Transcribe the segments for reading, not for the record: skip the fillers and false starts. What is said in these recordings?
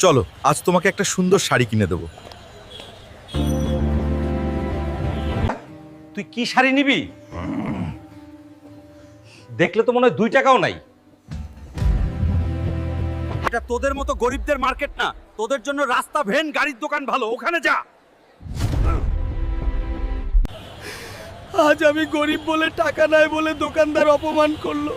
চলো আজ তোমাকে একটা সুন্দর শাড়ি কিনে দেবো। তুই কি শাড়ি নিবি? দেখলে তো মনে হয় 2 টাকাও নাই। এটা তোদের মতো গরিবদের মার্কেট না, তোদের জন্য রাস্তা ভেন গাড়ির দোকান ভালো, ওখানে যা। আজ আমি গরিব বলে টাকা নাই বলে দোকানদার অপমান করলো।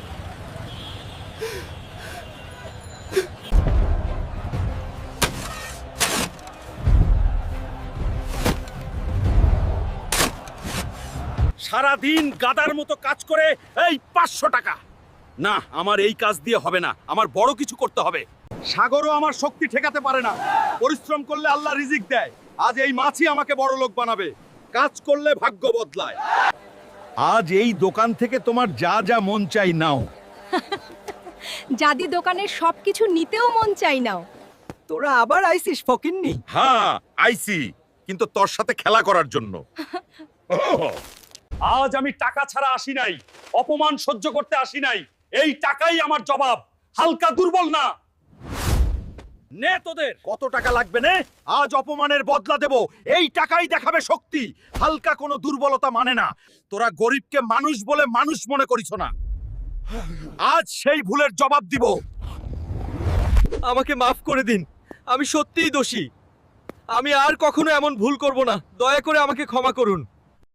সারাদিন গাদার মতো কাজ করে এই 500 টাকা না, আমার এই কাজ দিয়ে হবে না, আমার বড় কিছু করতে হবে। সাগরও আমার শক্তি ঠেকাতে পারে না, পরিশ্রম করলে আল্লাহ রিজিক দেয়। আজ এই মাছই আমাকে বড় লোক বানাবে, কাজ করলে ভাগ্য বদলায়। আজ এই দোকান থেকে তোমার যা যা মন চাই নাও। জাদি দোকানের সবকিছু নিতেও মন চাই নাও। তোরা আবার আইছিস ফকিন্নি? হ্যাঁ আইসি, কিন্তু তোর সাথে খেলা করার জন্য। আজ আমি টাকা ছাড়া আসি নাই, অপমান সহ্য করতে আসি নাই। এই টাকাই আমার জবাব। হালকা দুর্বল না। নে তোদের কত টাকা লাগবে নে, আজ অপমানের বদলা দেব। এই টাকাই দেখাবে শক্তি। হালকা কোনো দুর্বলতা মানে না। তোরা গরিবকে মানুষ বলে মানুষ মনে করিস না, আজ সেই ভুলের জবাব দিব। আমাকে মাফ করে দিন, আমি সত্যিই দোষী। আমি আর কখনো এমন ভুল করব না, দয়া করে আমাকে ক্ষমা করুন।